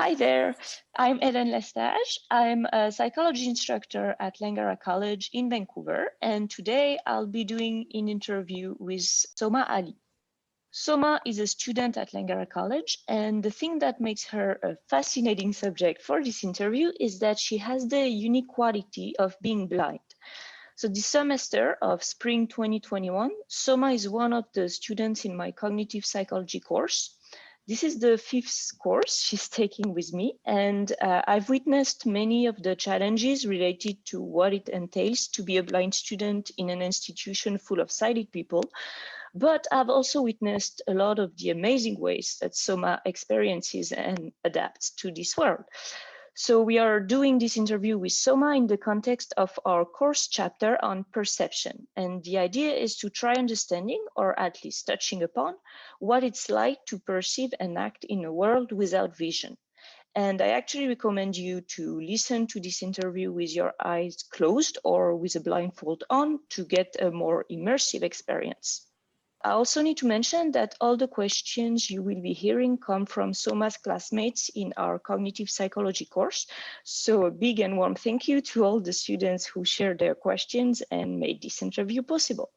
Hi there, I'm Hélène Lestage. I'm a psychology instructor at Langara College in Vancouver, and today I'll be doing an interview with Soma Ali. Soma is a student at Langara College, and the thing that makes her a fascinating subject for this interview is that she has the unique quality of being blind. So this semester of spring 2021, Soma is one of the students in my cognitive psychology course. This is the fifth course she's taking with me, and I've witnessed many of the challenges related to what it entails to be a blind student in an institution full of sighted people. But I've also witnessed a lot of the amazing ways that Soma experiences and adapts to this world. So we are doing this interview with Soma in the context of our course chapter on perception. And the idea is to try understanding, or at least touching upon, what it's like to perceive and act in a world without vision. And I actually recommend you to listen to this interview with your eyes closed or with a blindfold on to get a more immersive experience. I also need to mention that all the questions you will be hearing come from Soma's classmates in our cognitive psychology course. So a big and warm thank you to all the students who shared their questions and made this interview possible.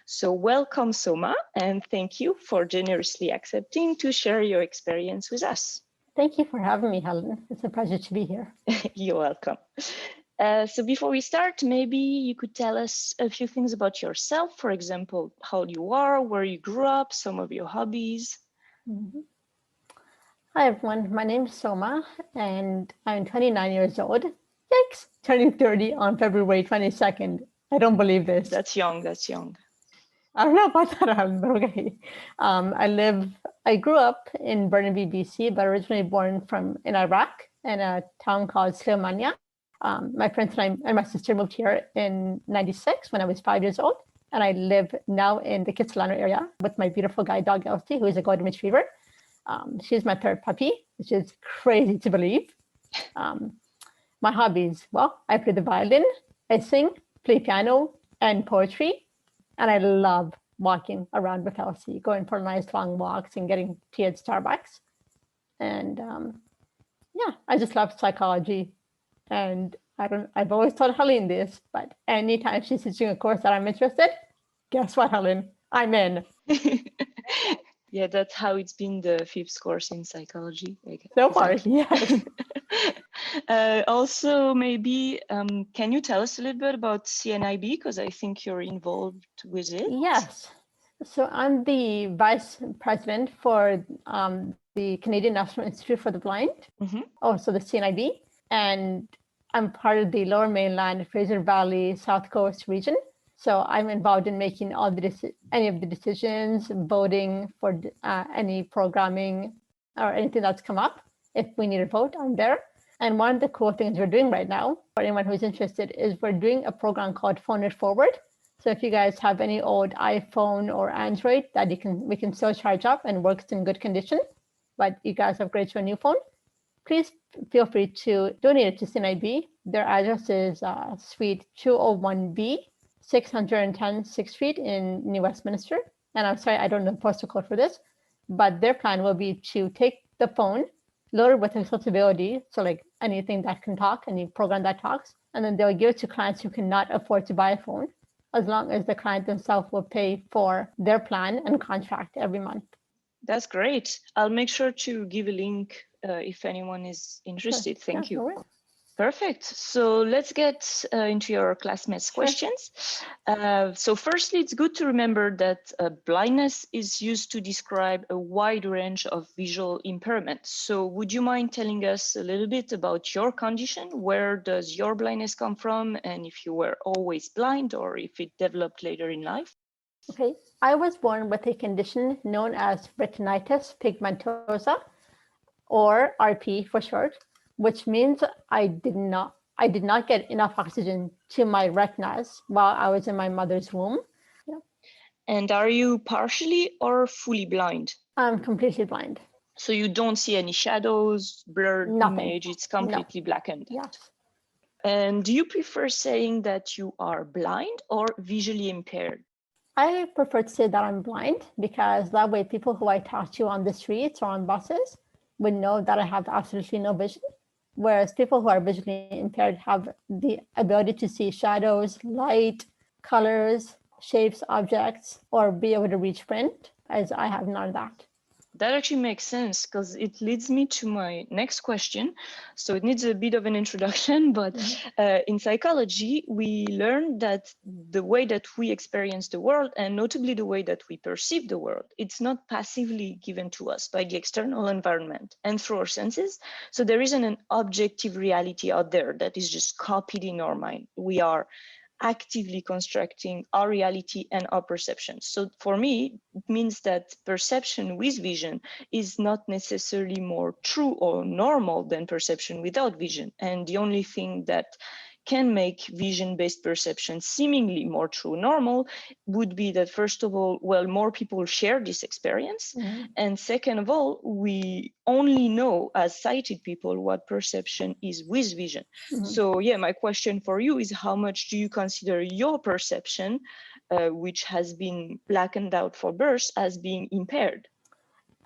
So welcome, Soma, and thank you for generously accepting to share your experience with us. Thank you for having me, Helen. It's a pleasure to be here. You're welcome. So before we start, maybe you could tell us a few things about yourself. For example, how old you are, where you grew up, some of your hobbies. Hi, everyone. My name is Soma, and I'm 29 years old. Yikes! Turning 30 on February 22nd. I don't believe this. That's young. That's young. I don't know about that, Helen, but okay. I grew up in Burnaby, BC, but originally born in Iraq in a town called Slimania. My friends and my sister moved here in 96 when I was 5 years old. And I live now in the Kitsilano area with my beautiful guide dog, Elsie, who is a golden retriever. She's my third puppy, which is crazy to believe. My hobbies, well, I play the violin, I sing, play piano, and poetry. And I love walking around with Elsie, going for nice long walks and getting tea at Starbucks. And yeah, I just love psychology. And I've always told Helen this, but anytime she's teaching a course that I'm interested, guess what, Helen? I'm in. Yeah, that's how it's been the fifth course in psychology. So far, yes. Also, maybe, can you tell us a little bit about CNIB? Because I think you're involved with it. Yes. So I'm the vice president for the Canadian National Institute for the Blind, also the CNIB. And I'm part of the Lower Mainland, Fraser Valley, South Coast region. So I'm involved in making any of the decisions, voting for any programming or anything that's come up. If we need a vote, I'm there. And one of the cool things we're doing right now, for anyone who's interested, is we're doing a program called Phone It Forward. So if you guys have any old iPhone or Android that we can still charge up and works in good condition, but you guys upgrade to a new phone, please feel free to donate it to CNIB. Their address is Suite 201B, 610 6th Street in New Westminster. And I'm sorry, I don't know the postal code for this, but their plan will be to take the phone, load it with accessibility, so like anything that can talk, any program that talks, and then they'll give it to clients who cannot afford to buy a phone, as long as the client themselves will pay for their plan and contract every month. That's great. I'll make sure to give a link if anyone is interested. Sure. Thank you. No worries. Perfect. So let's get into your classmates' questions. So firstly, it's good to remember that blindness is used to describe a wide range of visual impairments. So would you mind telling us a little bit about your condition? Where does your blindness come from? And if you were always blind or if it developed later in life? Okay, I was born with a condition known as retinitis pigmentosa, or RP for short, which means I did not get enough oxygen to my retinas while I was in my mother's womb. Yeah. And are you partially or fully blind? I'm completely blind. So you don't see any shadows, blurred image, it's completely black and white. Yes. And do you prefer saying that you are blind or visually impaired? I prefer to say that I'm blind because that way people who I talk to on the streets or on buses, would know that I have absolutely no vision, whereas people who are visually impaired have the ability to see shadows, light, colors, shapes, objects, or be able to reach print, as I have none of that. That actually makes sense because it leads me to my next question. So it needs a bit of an introduction, but in psychology, we learned that the way that we experience the world, and notably the way that we perceive the world, it's not passively given to us by the external environment and through our senses. So there isn't an objective reality out there that is just copied in our mind. We are actively constructing our reality and our perception. So for me, it means that perception with vision is not necessarily more true or normal than perception without vision. And the only thing that can make vision-based perception seemingly more true normal would be that, first of all, well, more people share this experience. And second of all, we only know as sighted people what perception is with vision. So yeah, my question for you is, how much do you consider your perception, which has been blackened out for birth, as being impaired?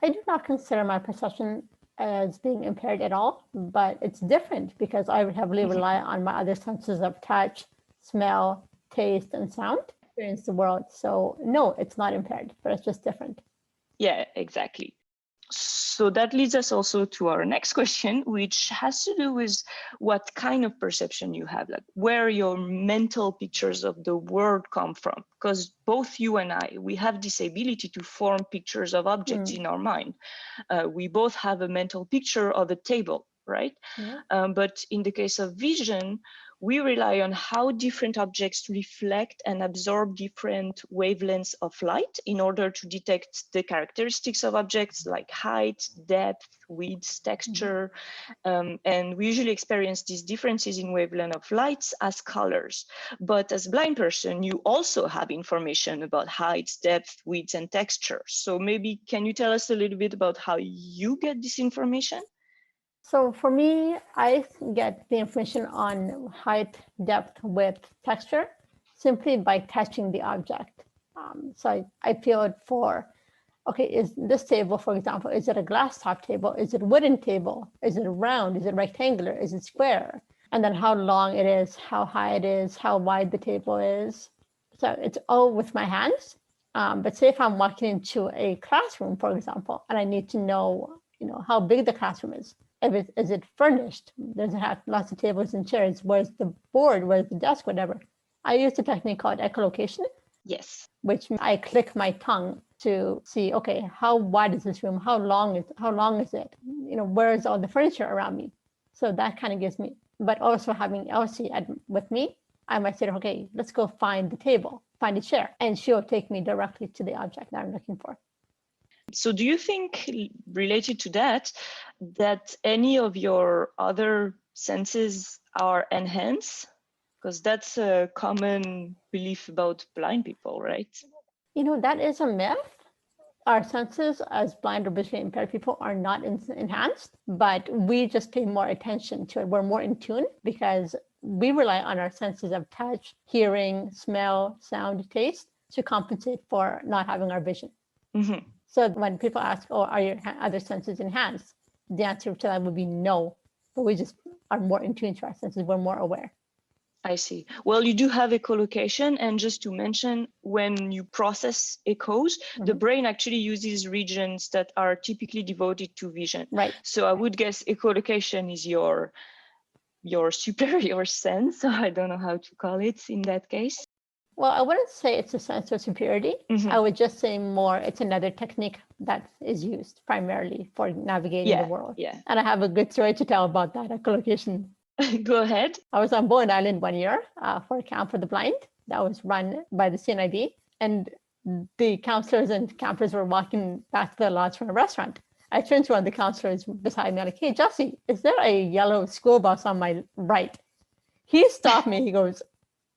I do not consider my perception as being impaired at all, but it's different because I would heavily rely on my other senses of touch, smell, taste, and sound to experience the world. So no, it's not impaired, but it's just different. Yeah, exactly. So that leads us also to our next question, which has to do with what kind of perception you have, like where your mental pictures of the world come from. Because both you and I, we have this ability to form pictures of objects in our mind. We both have a mental picture of a table, right? But in the case of vision, we rely on how different objects reflect and absorb different wavelengths of light in order to detect the characteristics of objects like height, depth, width, texture. And we usually experience these differences in wavelength of lights as colors. But as a blind person, you also have information about height, depth, width, and texture. So maybe can you tell us a little bit about how you get this information? So for me, I get the information on height, depth, width, texture simply by touching the object. So I feel it for, okay, is this table, for example, is it a glass top table? Is it a wooden table? Is it round? Is it rectangular? Is it square? And then how long it is, how high it is, how wide the table is. So it's all with my hands. But say if I'm walking into a classroom, for example, and I need to know, how big the classroom is. Is it furnished? Does it have lots of tables and chairs? Where's the board? Where's the desk? Whatever. I use a technique called echolocation. Yes. Which I click my tongue to see, okay, how wide is this room? How long is it? Where is all the furniture around me? So that kind of gives me, but also having Elsie with me, I might say, okay, let's go find the table, find a chair, and she'll take me directly to the object that I'm looking for. So do you think, related to that any of your other senses are enhanced? Because that's a common belief about blind people, right? That is a myth. Our senses as blind or visually impaired people are not enhanced, but we just pay more attention to it. We're more in tune because we rely on our senses of touch, hearing, smell, sound, taste to compensate for not having our vision. So when people ask, oh, are your other senses enhanced? The answer to that would be no, but we just are more in tune to our senses. We're more aware. I see. Well, you do have echolocation, and just to mention, when you process echoes, the brain actually uses regions that are typically devoted to vision. Right. So I would guess echolocation is your superior sense. So I don't know how to call it in that case. Well, I wouldn't say it's a sense of superiority. I would just say more it's another technique that is used primarily for navigating the world. Yeah. And I have a good story to tell about that echolocation. Go ahead. I was on Bowen Island one year for a camp for the blind that was run by the CNIB. And the counselors and campers were walking back to the lodge from a restaurant. I turned to one of the counselors beside me, like, hey, Jesse, is there a yellow school bus on my right? He stopped me. He goes,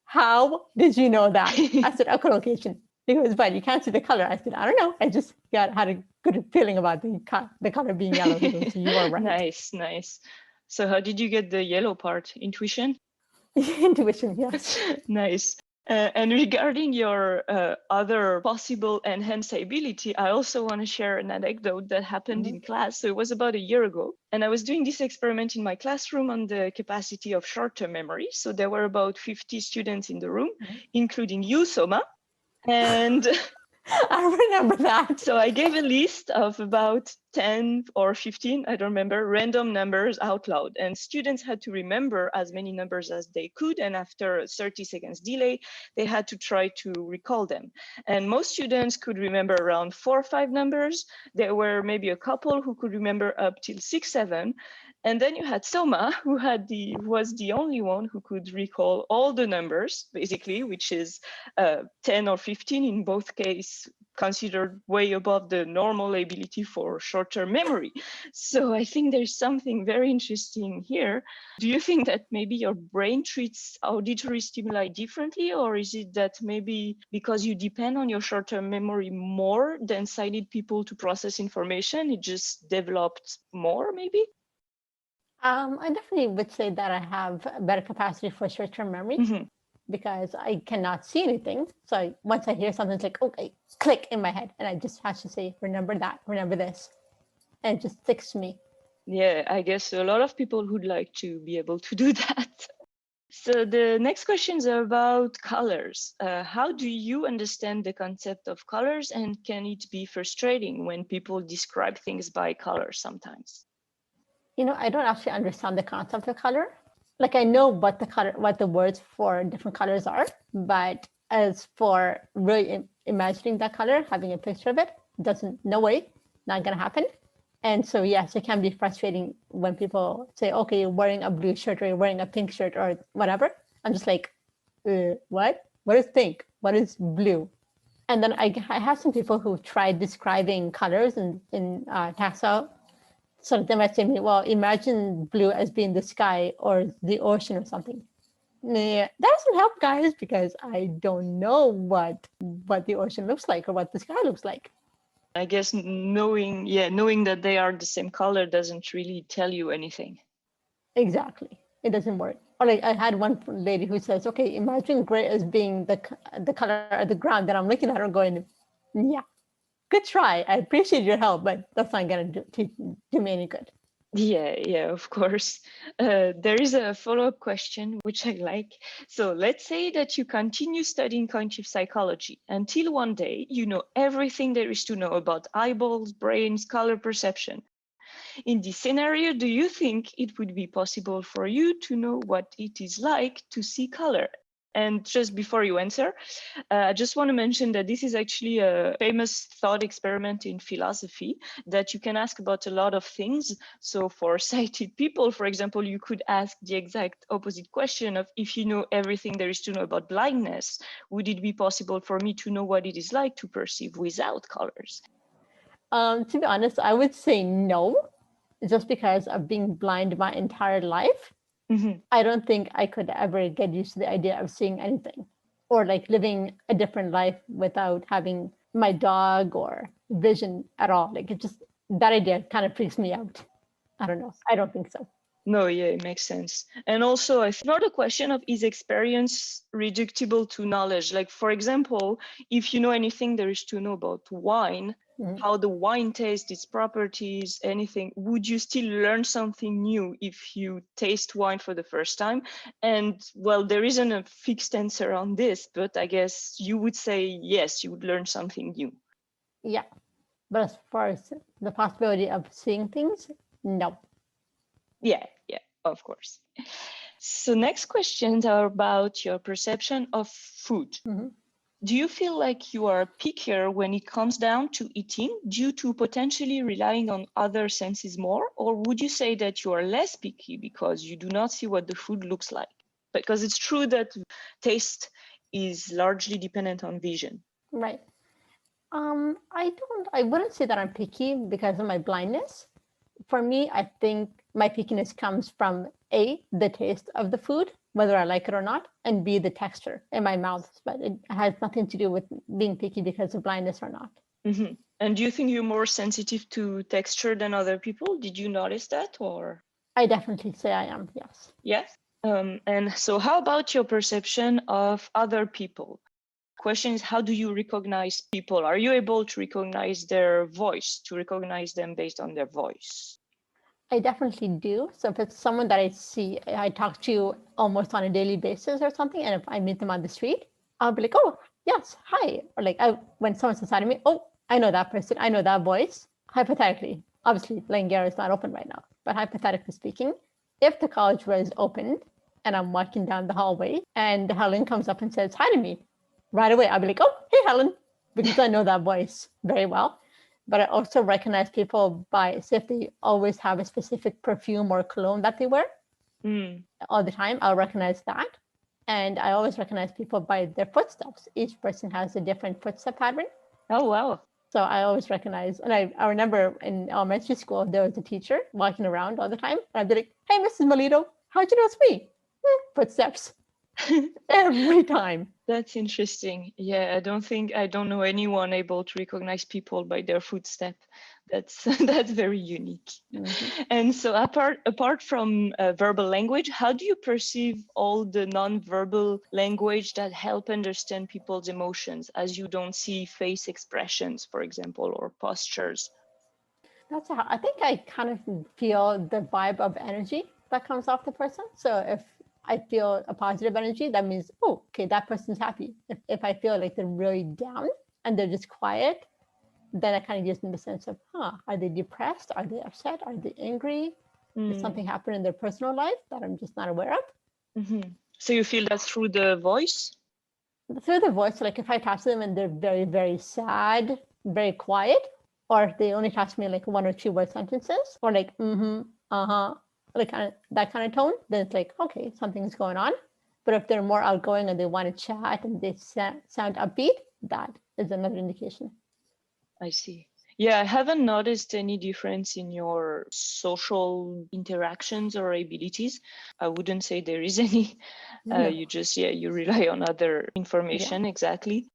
how did you know that? I said, echolocation. He goes, but you can't see the color. I said, I don't know. I just had a good feeling about the color being yellow. He goes, you are right. Nice. So how did you get the yellow part? Intuition? Intuition, yes. Nice. And regarding your other possible enhanced ability, I also want to share an anecdote that happened in class. So it was about a year ago, and I was doing this experiment in my classroom on the capacity of short-term memory. So there were about 50 students in the room, including you, Soma. And I remember that. So I gave a list of about 10 or 15, I don't remember, random numbers out loud. And students had to remember as many numbers as they could. And after a 30 seconds delay, they had to try to recall them. And most students could remember around 4 or 5 numbers. There were maybe a couple who could remember up till 6, 7. And then you had Soma, who was the only one who could recall all the numbers, basically, which is 10 or 15 in both cases, considered way above the normal ability for short-term memory. So I think there's something very interesting here. Do you think that maybe your brain treats auditory stimuli differently, or is it that maybe because you depend on your short-term memory more than sighted people to process information, it just developed more, maybe? I definitely would say that I have a better capacity for short-term memory. Because I cannot see anything. So once I hear something, it's like, okay, click in my head. And I just have to say, remember that, remember this. And it just sticks to me. Yeah, I guess a lot of people would like to be able to do that. So the next questions are about colors. How do you understand the concept of colors, and can it be frustrating when people describe things by colors sometimes? You know, I don't actually understand the concept of color. Like I know what the words for different colors are, but as for really imagining that color, having a picture of it, no way, not gonna happen. And so yes, it can be frustrating when people say, okay, you're wearing a blue shirt or you're wearing a pink shirt or whatever. I'm just like, what? What is pink? What is blue? And then I have some people who tried describing colors in taxa. So they might say to me, well, imagine blue as being the sky or the ocean or something. Yeah, that doesn't help, guys, because I don't know what the ocean looks like or what the sky looks like. I guess knowing that they are the same color doesn't really tell you anything. Exactly. It doesn't work. Or like I had one lady who says, okay, imagine gray as being the color of the ground that I'm looking at her going, yeah, good try. I appreciate your help, but that's not going to do me any good. Yeah, of course. There is a follow-up question, which I like. So let's say that you continue studying cognitive psychology until one day you know everything there is to know about eyeballs, brains, color perception. In this scenario, do you think it would be possible for you to know what it is like to see color? And just before you answer, I just want to mention that this is actually a famous thought experiment in philosophy that you can ask about a lot of things. So for sighted people, for example, you could ask the exact opposite question of, if you know everything there is to know about blindness, would it be possible for me to know what it is like to perceive without colors? To be honest, I would say no, just because of being blind my entire life. I don't think I could ever get used to the idea of seeing anything or like living a different life without having my dog or vision at all. Like it just, that idea kind of freaks me out. I don't know. I don't think so. No, yeah, it makes sense. And also, it's not a question of, is experience reducible to knowledge? Like, for example, if you know anything there is to know about wine, how the wine tastes, its properties, anything, would you still learn something new if you taste wine for the first time? And well, there isn't a fixed answer on this, but I guess you would say, yes, you would learn something new. Yeah. But as far as the possibility of seeing things, no. Yeah, of course. So next questions are about your perception of food. Do you feel like you are pickier when it comes down to eating due to potentially relying on other senses more? Or would you say that you are less picky because you do not see what the food looks like? Because it's true that taste is largely dependent on vision. Right. I wouldn't say that I'm picky because of my blindness. For me, I think my pickiness comes from A, the taste of the food, whether I like it or not, and B, the texture in my mouth. But it has nothing to do with being picky because of blindness or not. And do you think you're more sensitive to texture than other people? Did you notice that, or? I definitely say I am, yes. Yes? And so how about your perception of other people? Question is, how do you recognize people? Are you able to recognize their voice, to recognize them based on their voice? I definitely do. So if it's someone that I talk to almost on a daily basis or something, and if I meet them on the street, I'll be like, oh, yes, hi. Or like when someone's inside of me, oh, I know that person, I know that voice. Hypothetically, obviously, Langara is not open right now, but hypothetically speaking, if the college was opened and I'm walking down the hallway and Helen comes up and says hi to me, right away, I'll be like, oh, hey, Helen, because I know that voice very well. But I also recognize people by, say, if they always have a specific perfume or cologne that they wear all the time, I'll recognize that. And I always recognize people by their footsteps. Each person has a different footstep pattern. Oh, wow. So I always recognize, and I remember in elementary school, there was a teacher walking around all the time. And I'd be like, hey, Mrs. Melito, how'd you know it's me? Footsteps. Every time. That's interesting. Yeah, I don't know anyone able to recognize people by their footstep. That's that's very unique. And so apart from verbal language, how do you perceive all the non-verbal language that help understand people's emotions, as you don't see face expressions, for example, or postures? I think I kind of feel the vibe of energy that comes off the person. So if I feel a positive energy, that means, oh, okay, that person's happy. If I feel like they're really down and they're just quiet, then it kind of gives me the sense of, are they depressed? Are they upset? Are they angry? Did something happen in their personal life that I'm just not aware of? So you feel that through the voice? Through the voice, like if I talk to them and they're very, very sad, very quiet, or if they only talk to me like 1 or 2 word sentences, or like, like that kind of tone, then it's like, okay, something's going on. But if they're more outgoing and they want to chat and they sound upbeat, that is another indication. I see. Yeah, I haven't noticed any difference in your social interactions or abilities. I wouldn't say there is any. You just, you rely on other information. Exactly.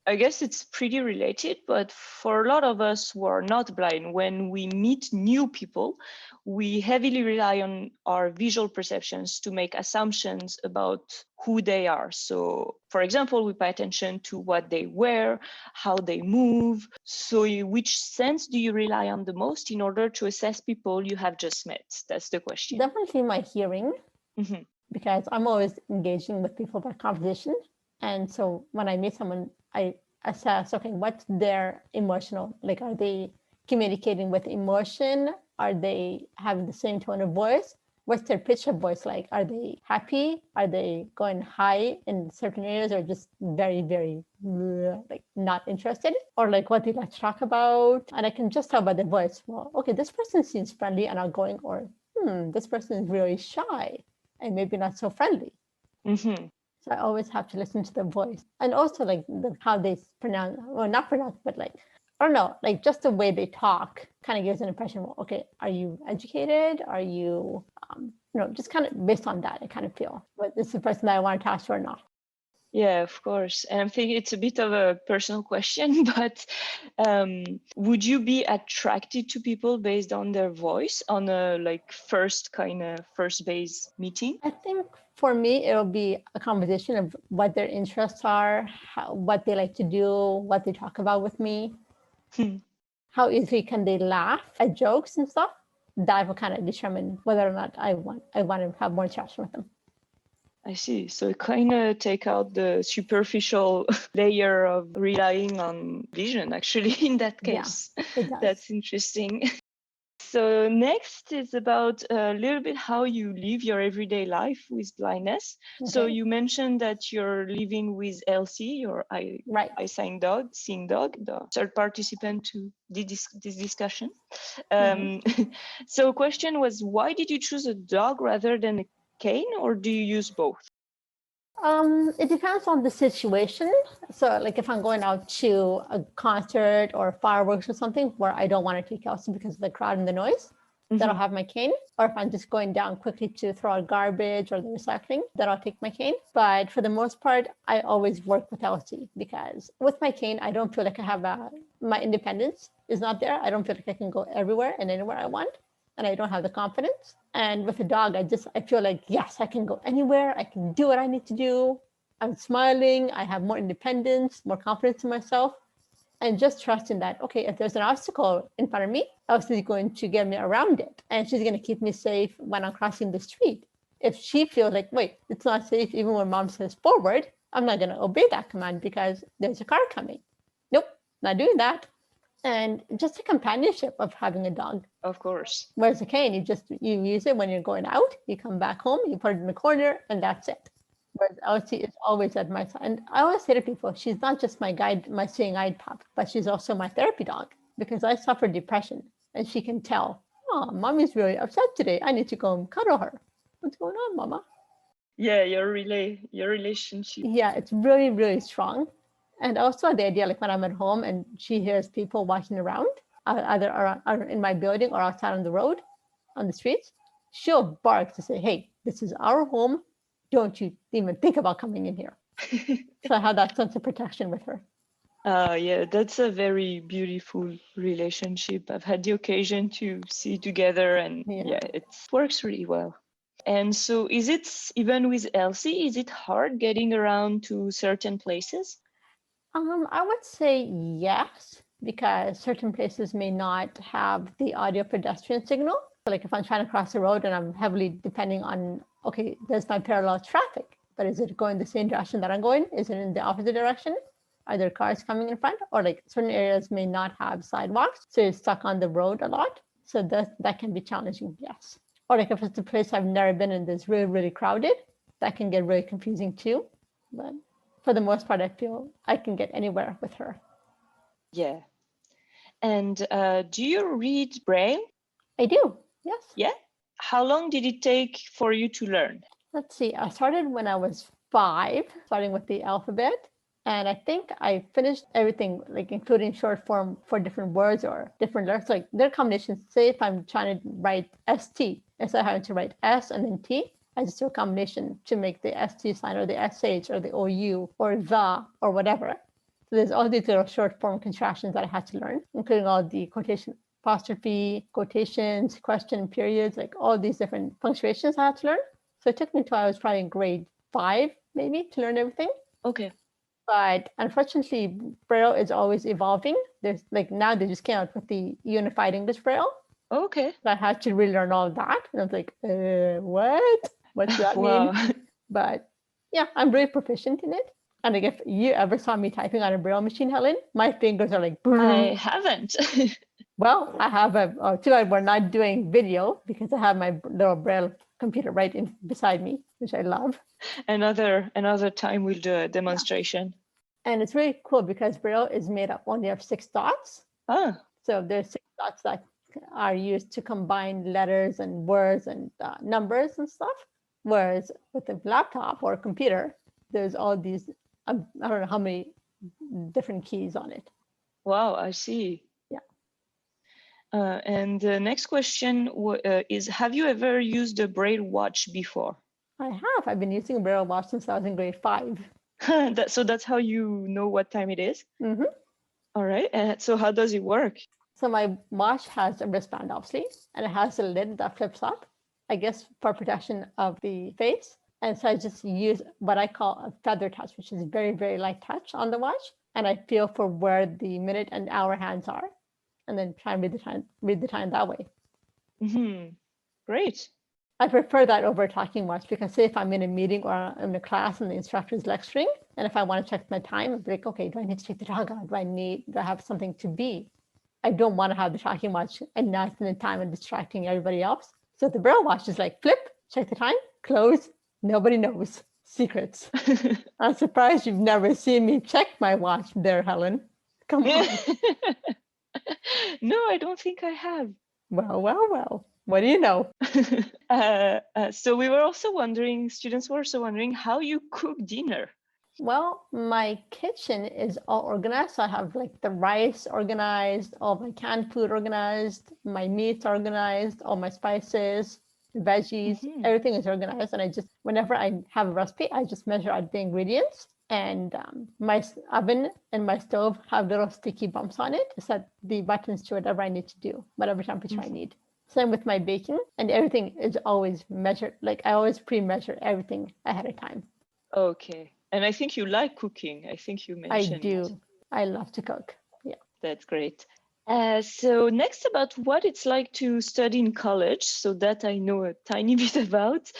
I guess it's pretty related, but for a lot of us who are not blind, when we meet new people, we heavily rely on our visual perceptions to make assumptions about who they are. So, for example, we pay attention to what they wear, how they move. So, which sense do you rely on the most in order to assess people you have just met? That's the question. Definitely my hearing, because I'm always engaging with people by conversation. And so when I meet someone, I assess, okay, what's their emotional, like, are they communicating with emotion? Are they having the same tone of voice? What's their pitch of voice like? Are they happy? Are they going high in certain areas, or just very, very like not interested? Or like what they like to talk about? And I can just tell by the voice, well, okay, this person seems friendly and outgoing, or this person is really shy and maybe not so friendly. So I always have to listen to the voice, and also like how they pronounce, well, not pronounce, but like, I don't know, like just the way they talk kind of gives an impression. Well, okay, are you educated? Are you, just kind of based on that, I kind of feel, but this is the person that I want to talk to or not. Yeah, of course. And I'm thinking it's a bit of a personal question, but would you be attracted to people based on their voice on a like first base meeting? I think for me, it'll be a combination of what their interests are, what they like to do, what they talk about with me, how easily can they laugh at jokes and stuff. That will kind of determine whether or not I want to have more interaction with them. I see. So kind of take out the superficial layer of relying on vision, actually, in that case. Yeah, it does. That's interesting. So next is about a little bit how you live your everyday life with blindness. Okay. So you mentioned that you're living with Elsie, your seeing dog, the third participant to this discussion. So question was, why did you choose a dog rather than a cane, or do you use both? It depends on the situation. So like if I'm going out to a concert or fireworks or something where I don't want to take Elsie because of the crowd and the noise, then I'll have my cane. Or if I'm just going down quickly to throw out garbage or the recycling, then I'll take my cane. But for the most part, I always work with Elsie, because with my cane, I don't feel like I have my independence is not there. I don't feel like I can go everywhere and anywhere I want. and I don't have the confidence. And with a dog, I feel like, yes, I can go anywhere. I can do what I need to do. I'm smiling. I have more independence, more confidence in myself, and just trusting that, okay, if there's an obstacle in front of me, Elsie's going to get me around it, and she's going to keep me safe when I'm crossing the street. If she feels like, wait, it's not safe even when mom says forward, I'm not going to obey that command because there's a car coming. Nope, not doing that. And just the companionship of having a dog. Of course. Whereas a cane, you use it when you're going out, you come back home, you put it in the corner, and that's it. Whereas Elsie is always at my side. And I always say to people, she's not just my guide, my seeing guide pup, but she's also my therapy dog because I suffer depression, and she can tell, oh, mommy's really upset today. I need to go and cuddle her. What's going on, mama? Yeah, your relationship. Yeah, it's really, really strong. And also the idea, like when I'm at home and she hears people walking around, either in my building or outside on the road, on the streets, she'll bark to say, hey, this is our home. Don't you even think about coming in here. So I have that sense of protection with her. Yeah, that's a very beautiful relationship. I've had the occasion to see together, and yeah, it works really well. And so is it, even with Elsie, is it hard getting around to certain places? I would say yes, because certain places may not have the audio pedestrian signal. So like if I'm trying to cross the road and I'm heavily depending on, okay, there's my parallel traffic, but is it going the same direction that I'm going? Is it in the opposite direction? Are there cars coming in front? Or like certain areas may not have sidewalks, so you're stuck on the road a lot. So that can be challenging, yes. Or like if it's a place I've never been and it's really, really crowded, that can get really confusing too. But for the most part, I feel I can get anywhere with her. Yeah. And do you read Braille? I do, yes. Yeah? How long did it take for you to learn? Let's see, I started when I was 5, starting with the alphabet. And I think I finished everything, like including short form for different words or different letters. Like their combinations, say if I'm trying to write ST, instead of having to write S and then T, I just do a combination to make the ST sign or the SH or the OU or the or whatever. So there's all these little short form contractions that I had to learn, including all the quotation, apostrophe, quotations, question, periods, like all these different punctuations I had to learn. So it took me until I was probably in grade 5, maybe, to learn everything. Okay. But unfortunately, Braille is always evolving. There's like now they just came out with the Unified English Braille. Okay. So I had to relearn all of that. And I was like, what? What's that mean? But yeah, I'm very proficient in it. And like if you ever saw me typing on a Braille machine, Helen, my fingers are like, boom. I haven't. Well, I have too bad we're not doing video because I have my little Braille computer right beside me, which I love. Another time we'll do a demonstration. Yeah. And it's really cool because Braille is made up only of 6 dots. Ah. So there's 6 dots that are used to combine letters and words and numbers and stuff. Whereas with a laptop or a computer, there's all these, I don't know how many different keys on it. Wow, I see. Yeah. And the next question is, have you ever used a Braille watch before? I have. I've been using a Braille watch since I was in grade 5. So that's how you know what time it is? Mm-hmm. All right. So how does it work? So my watch has a wristband, obviously, and it has a lid that flips up, I guess, for protection of the face. And so I just use what I call a feather touch, which is very, very light touch on the watch. And I feel for where the minute and hour hands are, and then try and read the time that way. Mm-hmm. Great. I prefer that over a talking watch because say if I'm in a meeting or in a class and the instructor is lecturing, and if I want to check my time, I'm like, okay, do I need to take the dog out? Do I have something to be? I don't want to have the talking watch and not in the time and distracting everybody else. So the Braille watch is like flip, check the time, close, nobody knows. Secrets. I'm surprised you've never seen me check my watch there, Helen. Come on. No, I don't think I have. Well. What do you know? So we were also wondering, students were also wondering how you cook dinner. Well, my kitchen is all organized. So I have like the rice organized, all my canned food organized, my meats organized, all my spices, veggies, everything is organized. And whenever I have a recipe, I just measure out the ingredients. And my oven and my stove have little sticky bumps on it to set the buttons to whatever I need to do, whatever temperature I need. Same with my baking, and everything is always measured. Like I always pre-measure everything ahead of time. Okay. And I think you like cooking. I think you I mentioned. do. I love to cook. Yeah. That's great. So next, about what it's like to study in college, so that I know a tiny bit about.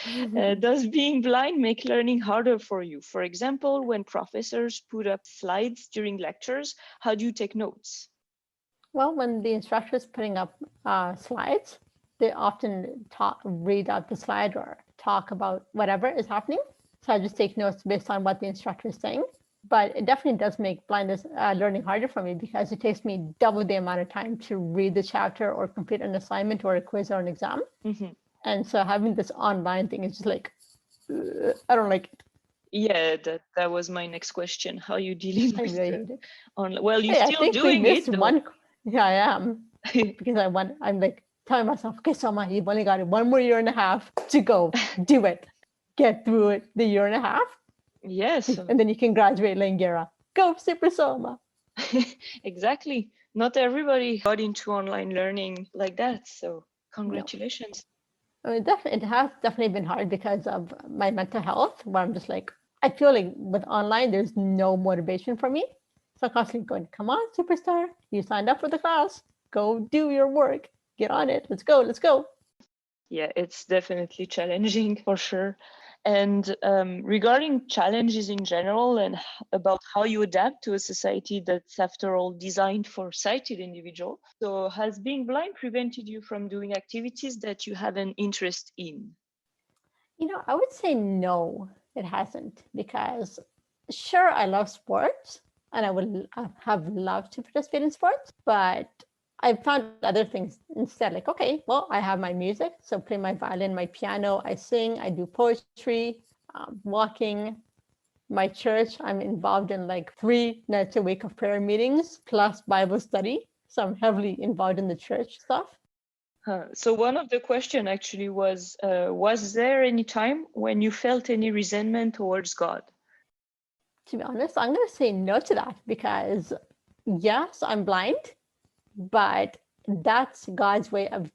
Does being blind make learning harder for you? For example, when professors put up slides during lectures, how do you take notes? Well, when the instructor is putting up slides, they often read out the slide or talk about whatever is happening. So I just take notes based on what the instructor is saying. But it definitely does make blindness learning harder for me because it takes me double the amount of time to read the chapter or complete an assignment or a quiz or an exam. Mm-hmm. And so having this online thing is just like, I don't like it. Yeah, that was my next question. How are you dealing with I really hate it. Well, you're still I think doing we missed it, one. Yeah, I am. Because I'm like telling myself, okay, Soma, you've only got 1 more year and a half to go. Do it. Get through it, the year and a half. Yes. And then you can graduate Langara. Go, Super Soma. Exactly. Not everybody got into online learning like that. So congratulations. No. I mean, it has definitely been hard because of my mental health, where I'm just like, I feel like with online, there's no motivation for me. So I'm constantly going, come on, superstar, you signed up for the class. Go do your work. Get on it. Let's go. Let's go. Yeah, it's definitely challenging for sure. And regarding challenges in general and about how you adapt to a society that's, after all, designed for sighted individuals. So has being blind prevented you from doing activities that you have an interest in? I would say no, it hasn't, because sure, I love sports and I would have loved to participate in sports, but I've found other things instead. Like, okay, well, I have my music, so play my violin, my piano, I sing, I do poetry, walking. My church, I'm involved in like 3 nights a week of prayer meetings plus Bible study. So I'm heavily involved in the church stuff. So one of the question actually was there any time when you felt any resentment towards God? To be honest, I'm going to say no to that because yes, I'm blind, but that's God's way of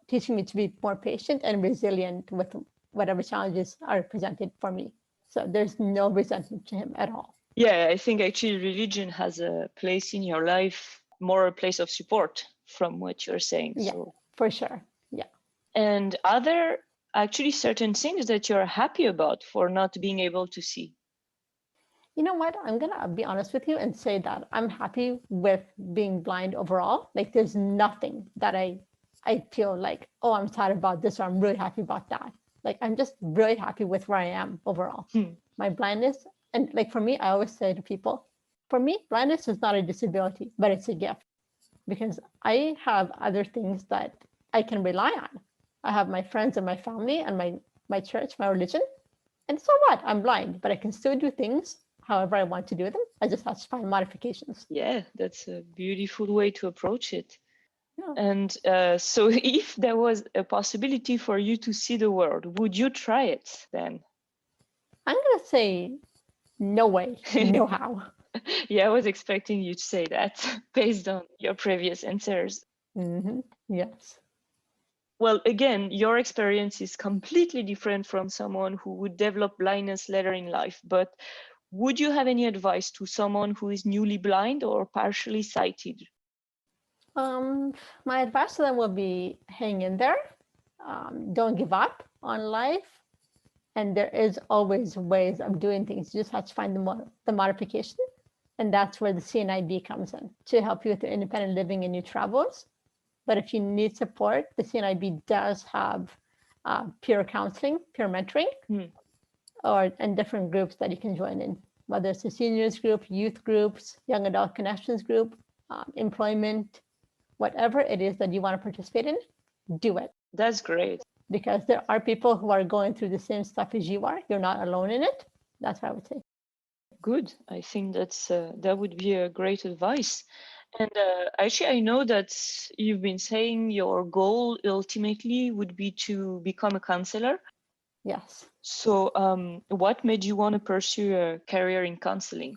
teaching me to be more patient and resilient with whatever challenges are presented for me. So there's no resentment to him at all. Yeah, I think actually religion has a place in your life, more a place of support from what you're saying. Yeah, so for sure. Yeah. And are there actually certain things that you're happy about for not being able to see? You know what? I'm going to be honest with you and say that I'm happy with being blind overall. Like there's nothing that I feel like, oh, I'm sad about this or I'm really happy about that. Like I'm just really happy with where I am overall. My blindness, and like for me, I always say to people, for me, blindness is not a disability, but it's a gift because I have other things that I can rely on. I have my friends and my family and my church, my religion. And so what? I'm blind, but I can still do things however I want to do them. I just have to find modifications. Yeah, that's a beautiful way to approach it. Yeah. And so if there was a possibility for you to see the world, would you try it then? I'm going to say no way, no how. Yeah, I was expecting you to say that based on your previous answers. Mm-hmm. Yes. Well, again, your experience is completely different from someone who would develop blindness later in life. But would you have any advice to someone who is newly blind or partially sighted? My advice to them would be hang in there. Don't give up on life. And there is always ways of doing things. You just have to find the modification. And that's where the CNIB comes in to help you with your independent living and your travels. But if you need support, the CNIB does have peer counseling, peer mentoring, and different groups that you can join in, whether it's a seniors group, youth groups, young adult connections group, employment, whatever it is that you want to participate in, do it. That's great. Because there are people who are going through the same stuff as you are. You're not alone in it. That's what I would say. Good. I think that would be a great advice. And actually, I know that you've been saying your goal ultimately would be to become a counselor. Yes. So what made you want to pursue a career in counseling?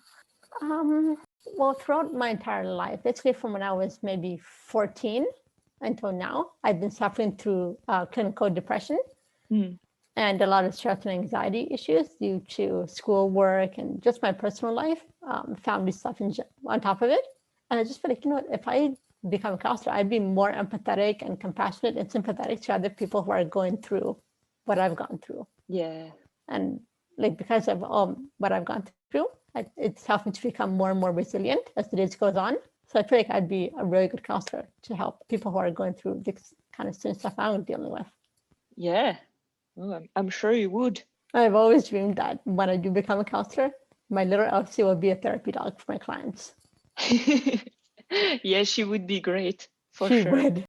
Well, throughout my entire life, basically from when I was maybe 14, until now. I've been suffering through clinical depression and a lot of stress and anxiety issues due to schoolwork and just my personal life, family stuff on top of it. And I just feel like, if I become a counselor, I'd be more empathetic and compassionate and sympathetic to other people who are going through what I've gone through. Yeah. And like, because of what I've gone through, it's helped me to become more and more resilient as the days goes on. So I feel like I'd be a really good counselor to help people who are going through this kind of same stuff I'm dealing with. Yeah. Oh, I'm sure you would. I've always dreamed that when I do become a counselor, my little Elsie will be a therapy dog for my clients. Yeah, she would be great, for she sure. Would.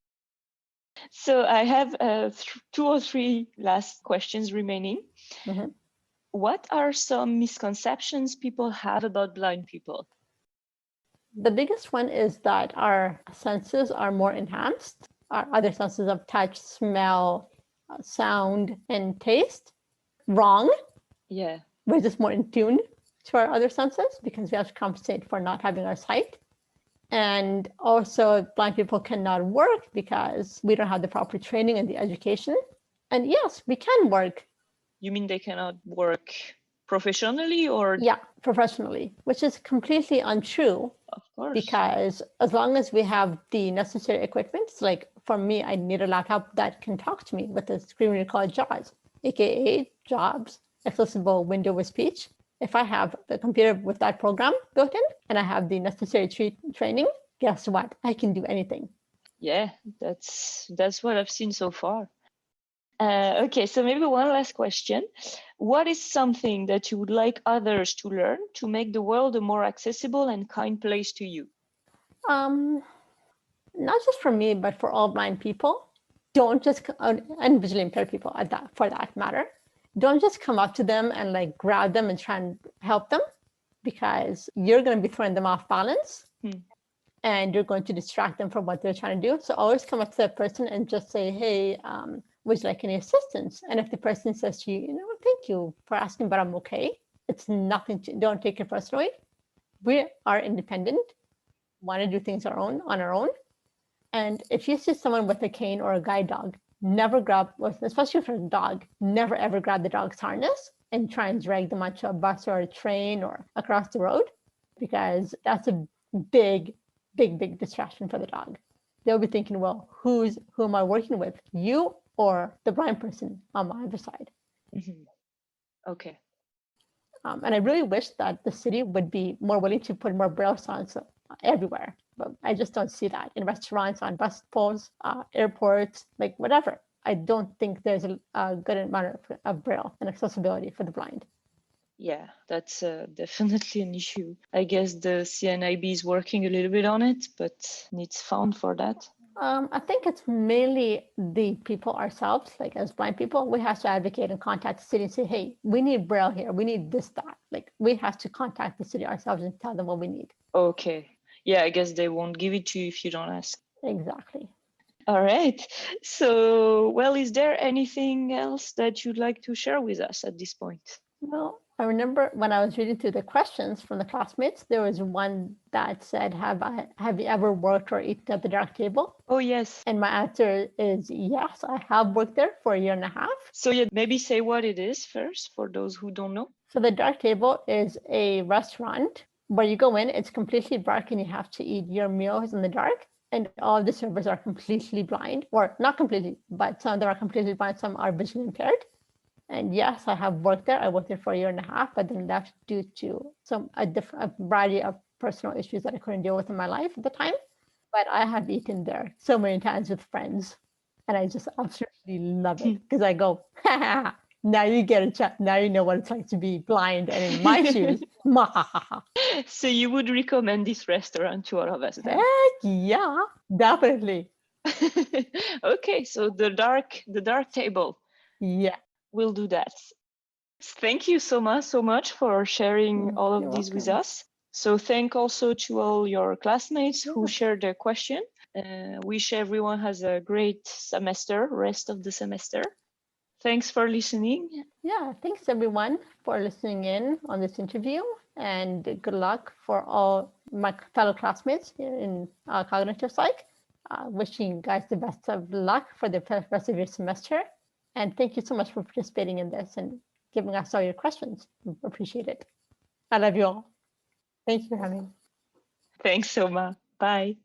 So I have 2 or 3 last questions remaining. What are some misconceptions people have about blind people? The biggest one is that our senses are more enhanced. Our other senses of touch, smell, sound, and taste. Wrong. Yeah. We're just more in tune to our other senses because we have to compensate for not having our sight. And also, blind people cannot work because we don't have the proper training and the education. And yes, we can work. You mean they cannot work professionally or? Yeah, professionally, which is completely untrue. Of course. Because as long as we have the necessary equipment, like for me, I need a laptop that can talk to me with a screen reader called JAWS, aka JOBS, Accessible Window with Speech. If I have the computer with that program built in and I have the necessary training, guess what? I can do anything. Yeah, that's what I've seen so far. Okay, so maybe one last question. What is something that you would like others to learn to make the world a more accessible and kind place to you? Not just for me, but for all blind people. Don't just, and visually impaired people for that matter. Don't just come up to them and like grab them and try and help them, because you're going to be throwing them off balance and you're going to distract them from what they're trying to do. So always come up to that person and just say, hey, would you like any assistance? And if the person says to you, thank you for asking, but I'm okay. It's nothing don't take it personally. We are independent, want to do things on our own. And if you see someone with a cane or a guide dog, never grab, especially for a dog, never ever grab the dog's harness and try and drag them onto a bus or a train or across the road, because that's a big distraction for the dog. They'll be thinking, well, who am I working with? You or the blind person on my other side? Okay. And I really wish that the city would be more willing to put more braille signs everywhere. But I just don't see that in restaurants, on bus poles, airports, like whatever. I don't think there's a good amount of braille and accessibility for the blind. Yeah, that's definitely an issue. I guess the CNIB is working a little bit on it, but needs fund for that. I think it's mainly the people ourselves, like as blind people, we have to advocate and contact the city and say, hey, we need braille here. We need this, that. Like we have to contact the city ourselves and tell them what we need. Okay. Yeah, I guess they won't give it to you if you don't ask. Exactly. All right. So, well, is there anything else that you'd like to share with us at this point? Well, I remember when I was reading through the questions from the classmates, there was one that said, have you ever worked or eaten at the dark table? Oh, yes. And my answer is yes, I have worked there for 1.5 years. So yeah, maybe say what it is first for those who don't know. So the dark table is a restaurant where you go in, it's completely dark and you have to eat your meals in the dark. And all the servers are completely blind, or not completely, but some of them are completely blind, some are visually impaired. And yes, I have worked there. I worked there for 1.5 years, but then left due to a variety of personal issues that I couldn't deal with in my life at the time. But I have eaten there so many times with friends, and I just absolutely love it because I go, now you get a chance. Now you know what it's like to be blind and in my shoes. So you would recommend this restaurant to all of us then? Heck yeah, definitely. Okay, so the dark table. Yeah. We'll do that. Thank you so much for sharing all of these with us. So thank also to all your classmates who shared their question. Wish everyone has a great rest of the semester. Thanks for listening. Yeah, thanks everyone for listening in on this interview, and good luck for all my fellow classmates here in cognitive psych. wishing you guys the best of luck for the rest of your semester. And thank you so much for participating in this and giving us all your questions. We appreciate it. I love you all. Thank you for having me. Thanks, Soma. Bye.